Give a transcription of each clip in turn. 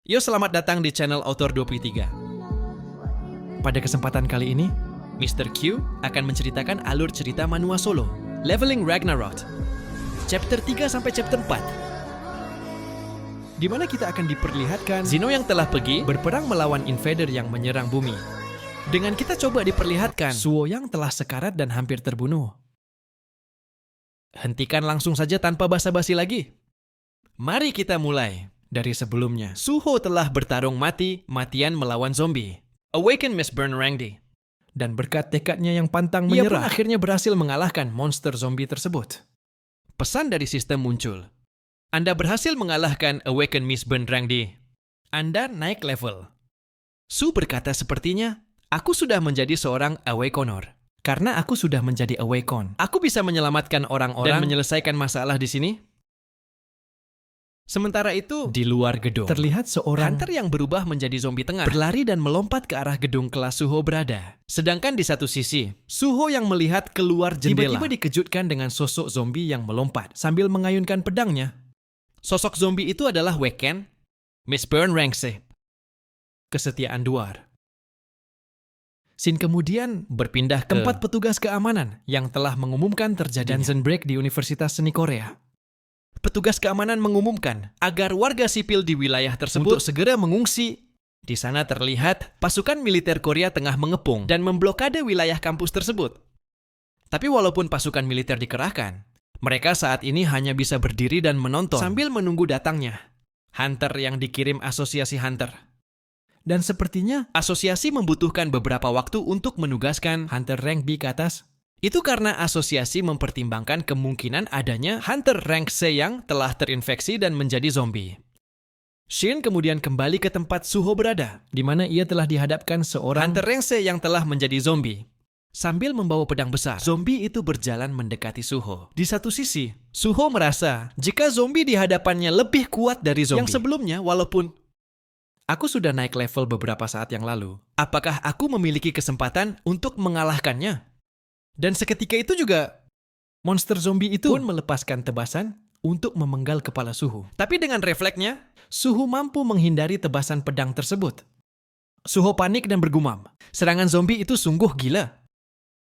Yo, selamat datang di channel Autor 23. Pada kesempatan kali ini, Mr. Q akan menceritakan alur cerita Manhwa Solo, Leveling Ragnarok, chapter 3 sampai chapter 4. Di mana kita akan diperlihatkan Zeno yang telah pergi berperang melawan invader yang menyerang bumi. Dengan kita coba diperlihatkan Suo yang telah sekarat dan hampir terbunuh. Hentikan langsung saja tanpa basa-basi lagi. Mari kita mulai. Dari sebelumnya, Suho telah bertarung mati-matian melawan zombie. Awaken Miss Burnrangdi. Dan berkat tekadnya yang pantang menyerah, ia pun akhirnya berhasil mengalahkan monster zombie tersebut. Pesan dari sistem muncul. Anda berhasil mengalahkan Awaken Miss Burnrangdi. Anda naik level. Su berkata sepertinya, aku sudah menjadi seorang Awakenor. Karena aku sudah menjadi Awaken, aku bisa menyelamatkan orang-orang dan menyelesaikan masalah di sini. Sementara itu, di luar gedung, terlihat seorang hunter yang berubah menjadi zombie tengah, berlari dan melompat ke arah gedung kelas Suho berada. Sedangkan di satu sisi, Suho yang melihat keluar jendela, tiba-tiba dikejutkan dengan sosok zombie yang melompat sambil mengayunkan pedangnya. Sosok zombie itu adalah Weken, Miss Burnrangdi. Kesetiaan Duar. Scene kemudian berpindah ke tempat petugas keamanan yang telah mengumumkan terjadi dungeon break di Universitas Seni Korea. Petugas keamanan mengumumkan agar warga sipil di wilayah tersebut untuk segera mengungsi. Di sana terlihat pasukan militer Korea tengah mengepung dan memblokade wilayah kampus tersebut. Tapi walaupun pasukan militer dikerahkan, mereka saat ini hanya bisa berdiri dan menonton sambil menunggu datangnya hunter yang dikirim asosiasi hunter. Dan sepertinya asosiasi membutuhkan beberapa waktu untuk menugaskan hunter rank B ke atas. Itu karena asosiasi mempertimbangkan kemungkinan adanya hunter rank C yang telah terinfeksi dan menjadi zombie. Shin kemudian kembali ke tempat Suho berada, di mana ia telah dihadapkan seorang hunter rank C yang telah menjadi zombie. Sambil membawa pedang besar, zombie itu berjalan mendekati Suho. Di satu sisi, Suho merasa jika zombie di hadapannya lebih kuat dari zombie yang sebelumnya, walaupun aku sudah naik level beberapa saat yang lalu, apakah aku memiliki kesempatan untuk mengalahkannya? Dan seketika itu juga, monster zombie itu pun melepaskan tebasan untuk memenggal kepala Suho. Tapi dengan refleksnya, Suho mampu menghindari tebasan pedang tersebut. Suho panik dan bergumam, serangan zombie itu sungguh gila.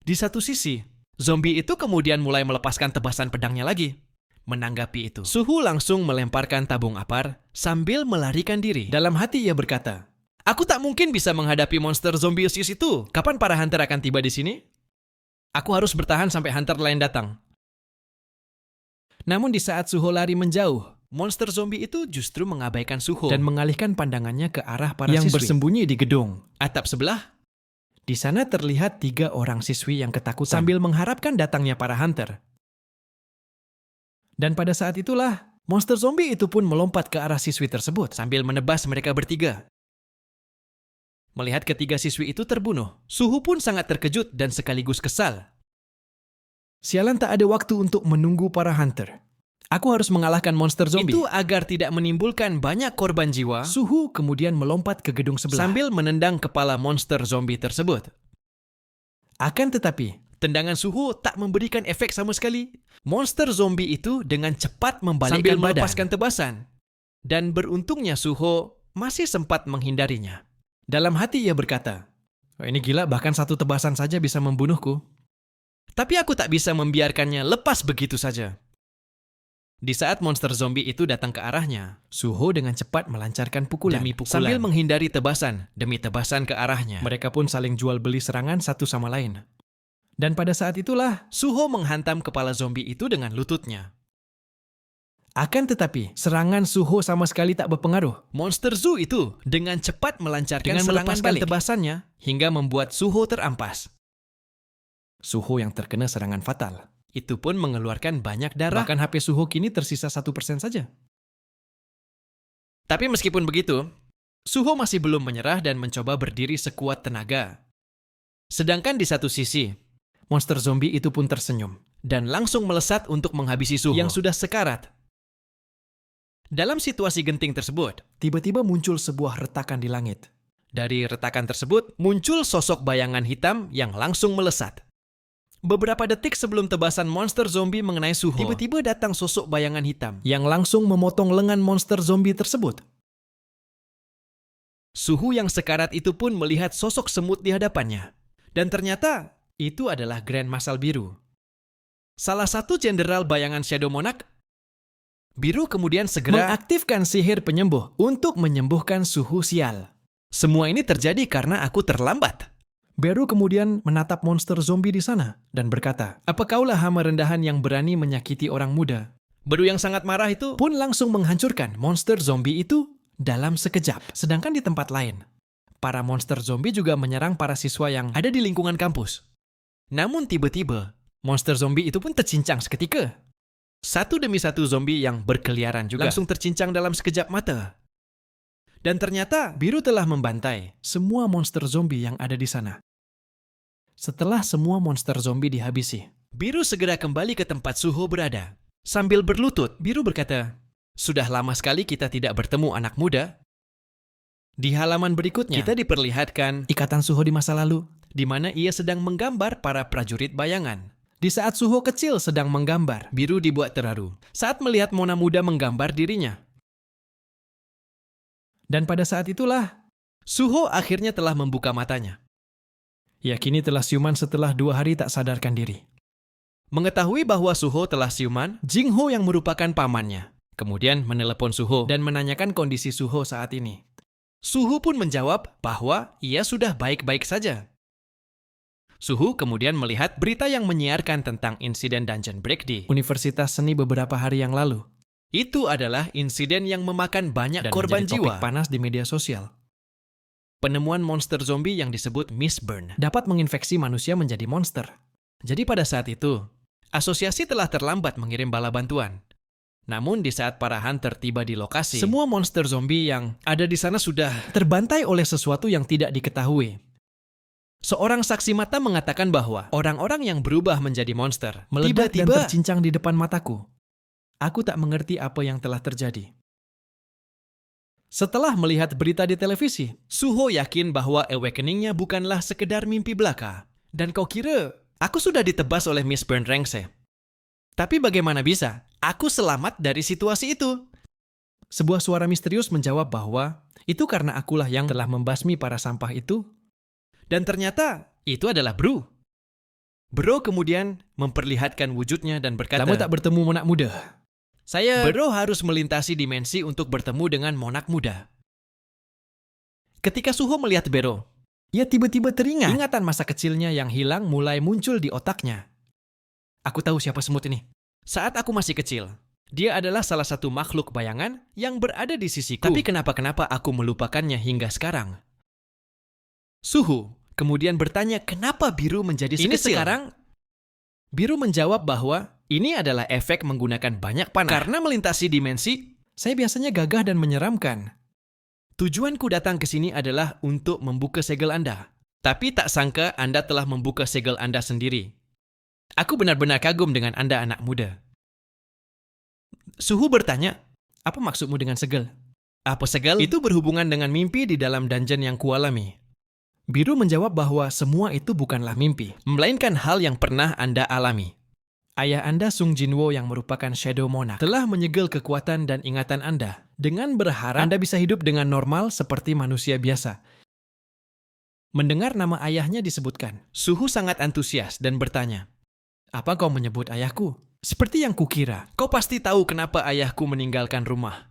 Di satu sisi, zombie itu kemudian mulai melepaskan tebasan pedangnya lagi. Menanggapi itu, Suho langsung melemparkan tabung apar sambil melarikan diri. Dalam hati ia berkata, aku tak mungkin bisa menghadapi monster zombie usius itu. Kapan para hunter akan tiba di sini? Aku harus bertahan sampai hunter lain datang. Namun di saat Suho lari menjauh, monster zombie itu justru mengabaikan Suho dan mengalihkan pandangannya ke arah para yang siswi bersembunyi di gedung. Atap sebelah, di sana terlihat 3 orang siswi yang ketakutan sambil mengharapkan datangnya para hunter. Dan pada saat itulah, monster zombie itu pun melompat ke arah siswi tersebut sambil menebas mereka bertiga. Melihat ketiga siswi itu terbunuh, Suho pun sangat terkejut dan sekaligus kesal. Sialan, tak ada waktu untuk menunggu para hunter. Aku harus mengalahkan monster zombie. Itu agar tidak menimbulkan banyak korban jiwa, Suho kemudian melompat ke gedung sebelah sambil menendang kepala monster zombie tersebut. Akan tetapi, tendangan Suho tak memberikan efek sama sekali. Monster zombie itu dengan cepat membalikkan badan, melepaskan tebasan. Dan beruntungnya Suho masih sempat menghindarinya. Dalam hati ia berkata, oh, ini gila, bahkan satu tebasan saja bisa membunuhku. Tapi aku tak bisa membiarkannya lepas begitu saja. Di saat monster zombie itu datang ke arahnya, Suho dengan cepat melancarkan pukulan demi pukulan sambil menghindari tebasan demi tebasan ke arahnya. Mereka pun saling jual beli serangan satu sama lain. Dan pada saat itulah, Suho menghantam kepala zombie itu dengan lututnya. Akan tetapi, serangan Suho sama sekali tak berpengaruh. Monster Zu itu dengan cepat melancarkan serangan balik tebasannya hingga membuat Suho terampas. Suho yang terkena serangan fatal. Itu pun mengeluarkan banyak darah. Bahkan HP Suho kini tersisa 1% saja. Tapi meskipun begitu, Suho masih belum menyerah dan mencoba berdiri sekuat tenaga. Sedangkan di satu sisi, monster zombie itu pun tersenyum dan langsung melesat untuk menghabisi Suho yang sudah sekarat. Dalam situasi genting tersebut, tiba-tiba muncul sebuah retakan di langit. Dari retakan tersebut, muncul sosok bayangan hitam yang langsung melesat. Beberapa detik sebelum tebasan monster zombie mengenai Suho, tiba-tiba datang sosok bayangan hitam yang langsung memotong lengan monster zombie tersebut. Suhu yang sekarat itu pun melihat sosok semut di hadapannya. Dan ternyata itu adalah Grand Masal Biru. Salah satu jenderal bayangan Shadow Monarch. Biru kemudian segera mengaktifkan sihir penyembuh untuk menyembuhkan Suhu sial. Semua ini terjadi karena aku terlambat. Biru kemudian menatap monster zombie di sana dan berkata, "Apa kaulah hama rendahan yang berani menyakiti orang muda?" Biru yang sangat marah itu pun langsung menghancurkan monster zombie itu dalam sekejap. Sedangkan di tempat lain, para monster zombie juga menyerang para siswa yang ada di lingkungan kampus. Namun tiba-tiba, monster zombie itu pun tercincang seketika. Satu demi satu zombie yang berkeliaran juga langsung tercincang dalam sekejap mata. Dan ternyata Biru telah membantai semua monster zombie yang ada di sana. Setelah semua monster zombie dihabisi, Biru segera kembali ke tempat Suho berada. Sambil berlutut, Biru berkata, "Sudah lama sekali kita tidak bertemu, anak muda." Di halaman berikutnya, kita diperlihatkan ikatan Suho di masa lalu, di mana ia sedang menggambar para prajurit bayangan. Di saat Suho kecil sedang menggambar, Biru dibuat terharu saat melihat Mona muda menggambar dirinya. Dan pada saat itulah, Suho akhirnya telah membuka matanya. Ia kini telah siuman setelah 2 hari tak sadarkan diri. Mengetahui bahwa Suho telah siuman, Jingho yang merupakan pamannya kemudian menelepon Suho dan menanyakan kondisi Suho saat ini. Suho pun menjawab bahwa ia sudah baik-baik saja. Suho kemudian melihat berita yang menyiarkan tentang insiden Dungeon Break di Universitas Seni beberapa hari yang lalu. Itu adalah insiden yang memakan banyak dan korban jiwa. Topik panas di media sosial. Penemuan monster zombie yang disebut Mistburn dapat menginfeksi manusia menjadi monster. Jadi pada saat itu, asosiasi telah terlambat mengirim bala bantuan. Namun di saat para hunter tiba di lokasi, semua monster zombie yang ada di sana sudah terbantai oleh sesuatu yang tidak diketahui. Seorang saksi mata mengatakan bahwa orang-orang yang berubah menjadi monster meledak dan tercincang di depan mataku. Aku tak mengerti apa yang telah terjadi. Setelah melihat berita di televisi, Suho yakin bahwa awakening-nya bukanlah sekedar mimpi belaka. Dan kau kira aku sudah ditebas oleh Mistburn Rengse. Tapi bagaimana bisa? Aku selamat dari situasi itu. Sebuah suara misterius menjawab bahwa itu karena akulah yang telah membasmi para sampah itu. Dan ternyata itu adalah Bro. Bro kemudian memperlihatkan wujudnya dan berkata, "Kamu tak bertemu Monarch muda. Bro harus melintasi dimensi untuk bertemu dengan Monarch muda." Ketika Suho melihat Bro, ia tiba-tiba teringat ingatan masa kecilnya yang hilang mulai muncul di otaknya. Aku tahu siapa semut ini. Saat aku masih kecil, dia adalah salah satu makhluk bayangan yang berada di sisiku. Tapi kenapa aku melupakannya hingga sekarang? Suho kemudian bertanya kenapa Biru menjadi sekecil. Ini sekarang, Biru menjawab bahwa ini adalah efek menggunakan banyak panah. Karena melintasi dimensi, saya biasanya gagah dan menyeramkan. Tujuanku datang ke sini adalah untuk membuka segel Anda. Tapi tak sangka Anda telah membuka segel Anda sendiri. Aku benar-benar kagum dengan Anda, anak muda. Suho bertanya, apa maksudmu dengan segel? Apa segel? Itu berhubungan dengan mimpi di dalam dungeon yang kualami. Biru menjawab bahwa semua itu bukanlah mimpi, melainkan hal yang pernah Anda alami. Ayah Anda, Sung Jinwo yang merupakan Shadow Monarch, telah menyegel kekuatan dan ingatan Anda dengan berharap Anda bisa hidup dengan normal seperti manusia biasa. Mendengar nama ayahnya disebutkan, Suho sangat antusias dan bertanya, "Apa kau menyebut ayahku?" "Seperti yang kukira, kau pasti tahu kenapa ayahku meninggalkan rumah."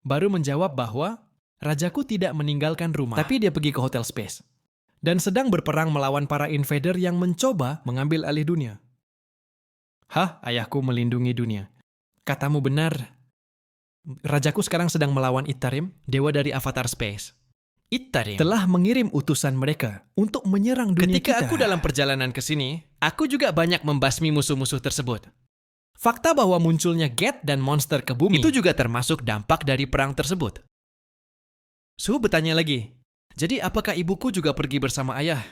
Baru menjawab bahwa rajaku tidak meninggalkan rumah, tapi dia pergi ke Hotel Space dan sedang berperang melawan para invader yang mencoba mengambil alih dunia. "Hah, ayahku melindungi dunia. Katamu benar. Rajaku sekarang sedang melawan Itarim, dewa dari Avatar Space. Itarim telah mengirim utusan mereka untuk menyerang dunia kita. Ketika aku dalam perjalanan ke sini, aku juga banyak membasmi musuh-musuh tersebut. Fakta bahwa munculnya Geth dan monster ke bumi itu juga termasuk dampak dari perang tersebut." Suho bertanya lagi, "Jadi apakah ibuku juga pergi bersama ayah?"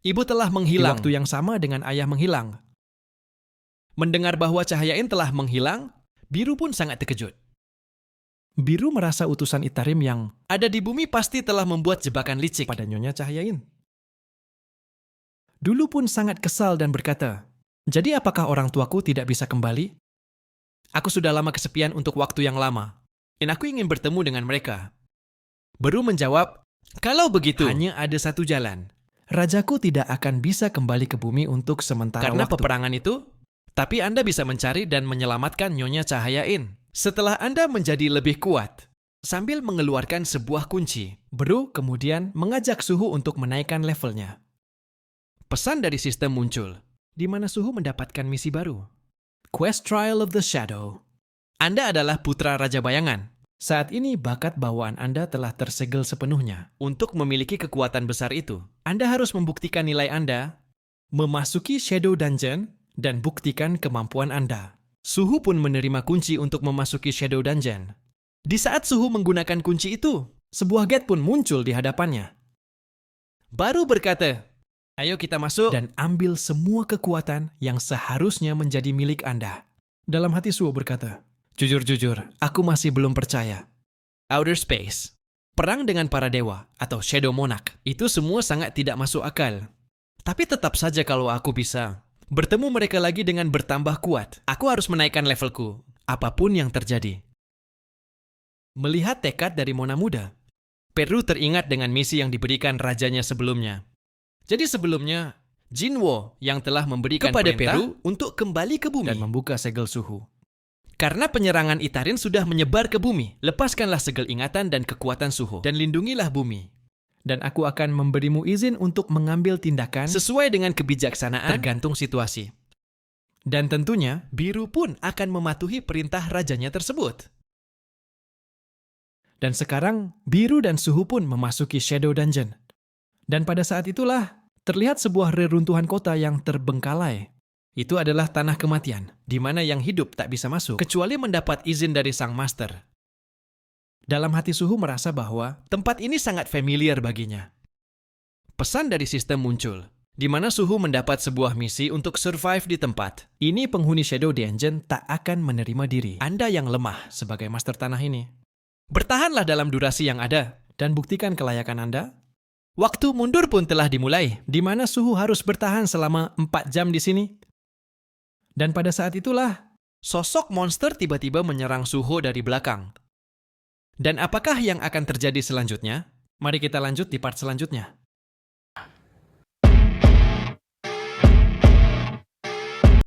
"Ibu telah menghilang di waktu yang sama dengan ayah menghilang." Mendengar bahwa Cahayain telah menghilang, Biru pun sangat terkejut. Biru merasa utusan Itarim yang ada di bumi pasti telah membuat jebakan licik pada Nyonya Cahayain. Dulu pun sangat kesal dan berkata, "Jadi apakah orang tuaku tidak bisa kembali? Aku sudah lama kesepian untuk waktu yang lama, dan aku ingin bertemu dengan mereka." Biru menjawab, Kalau begitu, hanya ada satu jalan. Rajaku tidak akan bisa kembali ke bumi untuk sementara Karena waktu. peperangan itu, Tapi Anda bisa mencari dan menyelamatkan Nyonya Cahayain. Setelah Anda menjadi lebih kuat, sambil mengeluarkan sebuah kunci, Beru kemudian mengajak Suhu untuk menaikkan levelnya. Pesan dari sistem muncul, di mana Suhu mendapatkan misi baru. Quest Trial of the Shadow. Anda adalah putra Raja Bayangan. Saat ini bakat bawaan Anda telah tersegel sepenuhnya. Untuk memiliki kekuatan besar itu, Anda harus membuktikan nilai Anda, memasuki Shadow Dungeon, dan buktikan kemampuan Anda. Suhu pun menerima kunci untuk memasuki Shadow Dungeon. Di saat Suhu menggunakan kunci itu, sebuah gate pun muncul di hadapannya. Baru berkata, "Ayo kita masuk dan ambil semua kekuatan yang seharusnya menjadi milik Anda." Dalam hati Suhu berkata, "Jujur-jujur, aku masih belum percaya." Outer Space, perang dengan para dewa atau Shadow Monarch, itu semua sangat tidak masuk akal. Tapi tetap saja kalau aku bisa bertemu mereka lagi dengan bertambah kuat, aku harus menaikkan levelku, apapun yang terjadi. Melihat tekad dari Mona muda, Peru teringat dengan misi yang diberikan rajanya sebelumnya. Jadi sebelumnya, Jinwo yang telah memberikan kepada perintah Peru untuk kembali ke bumi. dan membuka segel Suhu. Karena penyerangan Itarin sudah menyebar ke bumi, lepaskanlah segel ingatan dan kekuatan Suhu, dan lindungilah bumi. Dan aku akan memberimu izin untuk mengambil tindakan sesuai dengan kebijaksanaan tergantung situasi. Dan tentunya, Biru pun akan mematuhi perintah rajanya tersebut. Dan sekarang, Biru dan Suhu pun memasuki Shadow Dungeon. Dan pada saat itulah, terlihat sebuah reruntuhan kota yang terbengkalai. Itu adalah tanah kematian, di mana yang hidup tak bisa masuk, kecuali mendapat izin dari sang master. Dalam hati Suhu merasa bahwa tempat ini sangat familiar baginya. Pesan dari sistem muncul, di mana Suhu mendapat sebuah misi untuk survive di tempat. Ini penghuni Shadow Dungeon tak akan menerima diri Anda yang lemah sebagai master tanah ini. Bertahanlah dalam durasi yang ada, dan buktikan kelayakan Anda. Waktu mundur pun telah dimulai, di mana Suhu harus bertahan selama 4 jam di sini. Dan pada saat itulah, sosok monster tiba-tiba menyerang Suhu dari belakang. Dan apakah yang akan terjadi selanjutnya? Mari kita lanjut di part selanjutnya.